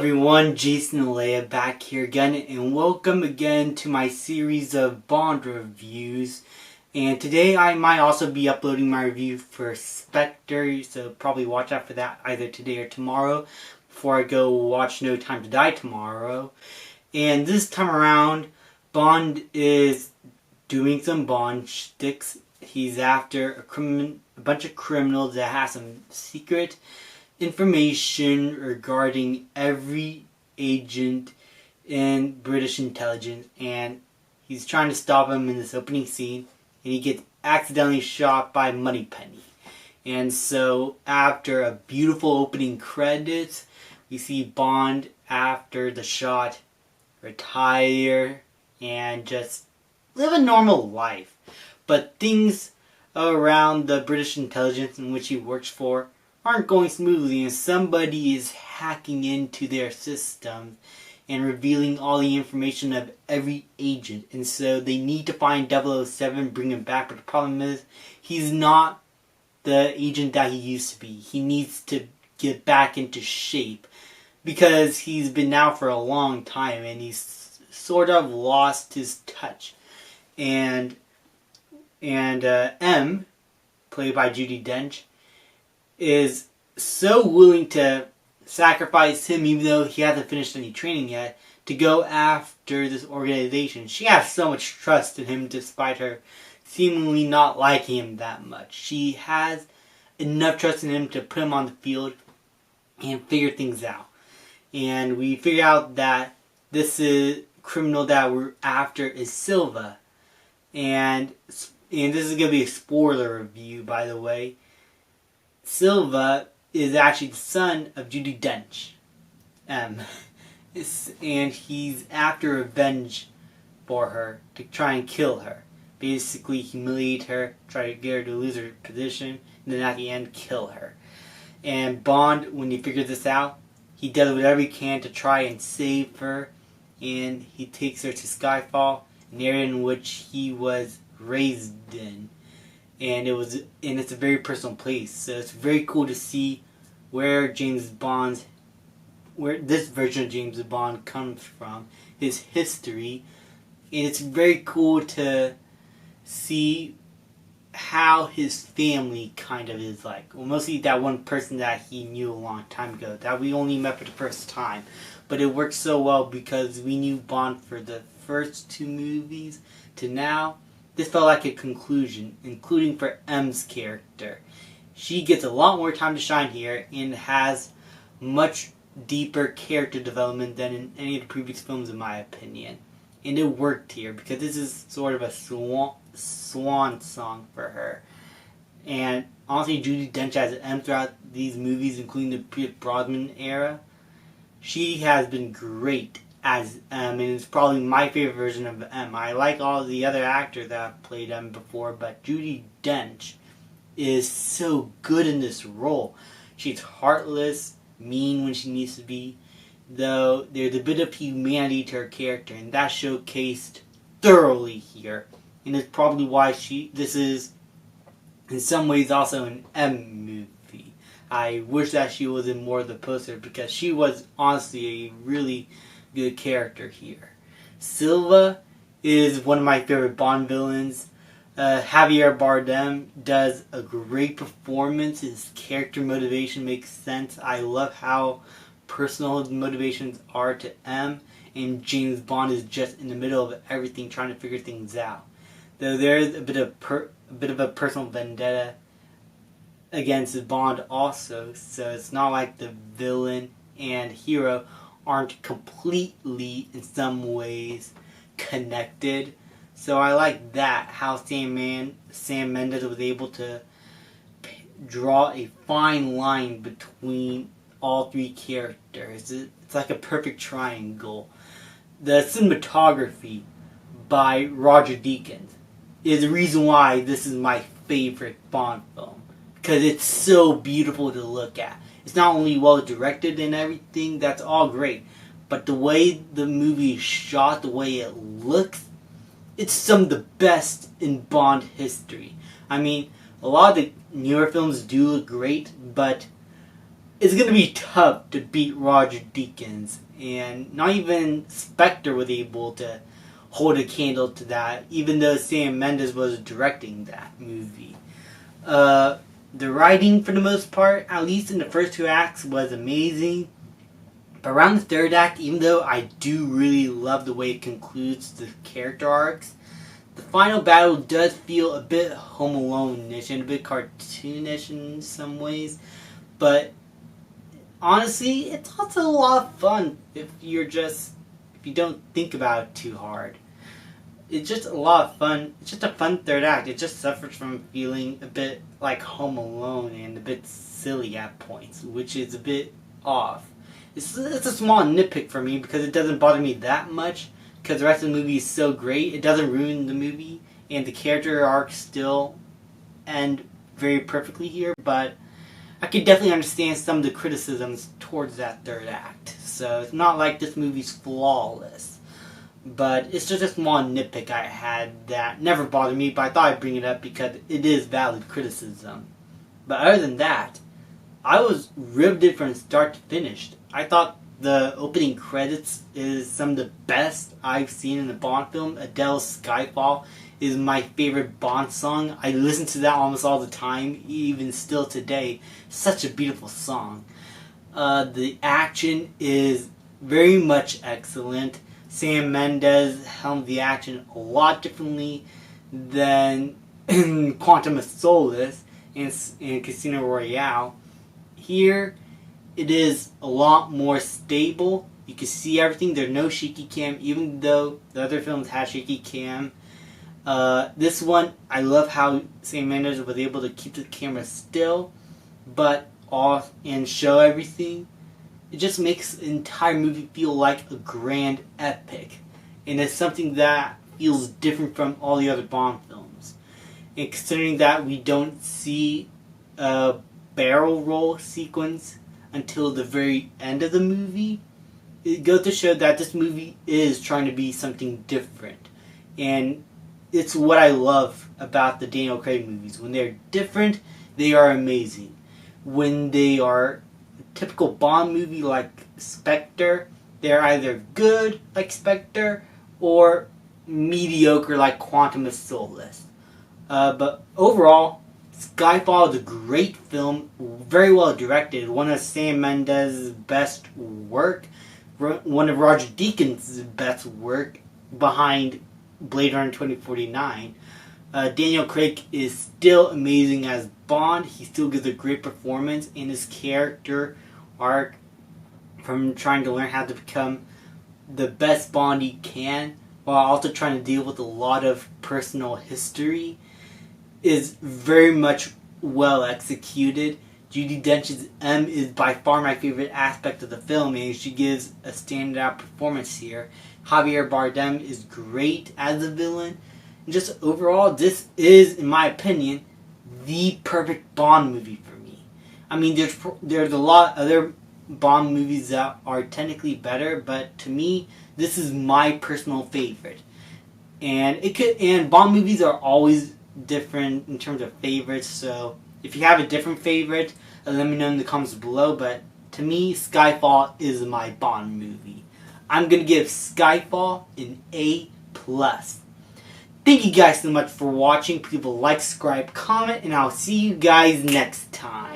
everyone, Jason and Leia back here again, and welcome again to my series of Bond reviews. And today I might also be uploading my review for Spectre, so probably watch out for that either today or tomorrow before I go watch No Time to Die tomorrow. And this time around, Bond is doing some Bond shticks. He's after a bunch of criminals that have some secret information regarding every agent in British intelligence, and he's trying to stop him in this opening scene, and he gets accidentally shot by Moneypenny. And so after a beautiful opening credits, we see Bond after the shot retire and just live a normal life. But things around the British intelligence in which he works for aren't going smoothly, and somebody is hacking into their system and revealing all the information of every agent. And so they need to find 007, bring him back, but the problem is he's not the agent that he used to be. He needs to get back into shape because he's been out for a long time and he's sort of lost his touch. And M, played by Judi Dench, is so willing to sacrifice him, even though he hasn't finished any training yet, to go after this organization. She has so much trust in him despite her seemingly not liking him that much. She has enough trust in him to put him on the field and figure things out. And we figure out that this criminal that we're after is Silva. And this is going to be a spoiler review, by the way. Silva is actually the son of Judi Dench, and he's after revenge for her to try and kill her. Basically humiliate her, try to get her to lose her position, and then at the end kill her. And Bond, when he figures this out, he does whatever he can to try and save her, and he takes her to Skyfall, an area in which he was raised in. And it's a very personal place, so it's very cool to see where this version of James Bond comes from, his history, and it's very cool to see how his family kind of is like. Well, mostly that one person that he knew a long time ago, that we only met for the first time, but it worked so well because we knew Bond for the first two movies to now. This felt like a conclusion, including for M's character. She gets a lot more time to shine here and has much deeper character development than in any of the previous films, in my opinion. And it worked here because this is sort of a swan song for her. And honestly, Judi Dench as M throughout these movies, including the Pierce Brosnan era, she has been great as M, and it's probably my favorite version of M. I like all the other actors that have played M before, but Judi Dench is so good in this role. She's heartless, mean when she needs to be, though there's a bit of humanity to her character, and that's showcased thoroughly here. And it's probably why this is, in some ways, also an M movie. I wish that she was in more of the poster because she was honestly a really good character here. Silva is one of my favorite Bond villains. Javier Bardem does a great performance. His character motivation makes sense. I love how personal his motivations are to M, and James Bond is just in the middle of everything, trying to figure things out. Though there's a bit of a personal vendetta against Bond also, so it's not like the villain and hero aren't completely, in some ways, connected. So I like that, how Sam Mendes was able to draw a fine line between all three characters. It's like a perfect triangle. The cinematography by Roger Deakins is the reason why this is my favorite Bond film, because it's so beautiful to look at. It's not only well directed and everything, that's all great, but the way the movie is shot, the way it looks, it's some of the best in Bond history. I mean, a lot of the newer films do look great, but it's going to be tough to beat Roger Deakins, and not even Spectre was able to hold a candle to that, even though Sam Mendes was directing that movie. The writing, for the most part, at least in the first 2 acts, was amazing. But around the 3rd act, even though I do really love the way it concludes the character arcs, the final battle does feel a bit Home Alone-ish and a bit cartoonish in some ways. But honestly, it's also a lot of fun if you don't think about it too hard. It's just a lot of fun. It's just a fun 3rd act. It just suffers from feeling a bit like Home Alone and a bit silly at points, which is a bit off. It's a small nitpick for me because it doesn't bother me that much because the rest of the movie is so great. It doesn't ruin the movie, and the character arcs still end very perfectly here, but I could definitely understand some of the criticisms towards that 3rd act. So it's not like this movie's flawless. But it's just a small nitpick I had that never bothered me, but I thought I'd bring it up because it is valid criticism. But other than that, I was riveted from start to finish. I thought the opening credits is some of the best I've seen in a Bond film. Adele's Skyfall is my favorite Bond song. I listen to that almost all the time, even still today. Such a beautiful song. The action is very much excellent. Sam Mendes helmed the action a lot differently than in Quantum of Solace and Casino Royale. Here, it is a lot more stable. You can see everything. There's no shaky cam, even though the other films had shaky cam. This one, I love how Sam Mendes was able to keep the camera still, but off and show everything. It just makes the entire movie feel like a grand epic. And it's something that feels different from all the other Bond films. And considering that we don't see a barrel roll sequence until the very end of the movie, it goes to show that this movie is trying to be something different. And it's what I love about the Daniel Craig movies. When they're different, they are amazing. When they are typical Bond movie like Spectre, they're either good like Spectre or mediocre like Quantum of Solace. But overall, Skyfall is a great film, very well directed, one of Sam Mendes' best work, one of Roger Deakins' best work behind Blade Runner 2049. Daniel Craig is still amazing as Bond. He still gives a great performance in his character arc from trying to learn how to become the best Bond he can while also trying to deal with a lot of personal history is very much well executed. Judi Dench's M is by far my favorite aspect of the film, and she gives a standout performance here. Javier Bardem is great as a villain. And just overall, this is, in my opinion, the perfect Bond movie for me. I mean, there's a lot of other Bond movies that are technically better, but to me, this is my personal favorite. And Bond movies are always different in terms of favorites, so if you have a different favorite, let me know in the comments below, but to me, Skyfall is my Bond movie. I'm going to give Skyfall an A+. Thank you guys so much for watching. Please like, subscribe, comment, and I'll see you guys next time.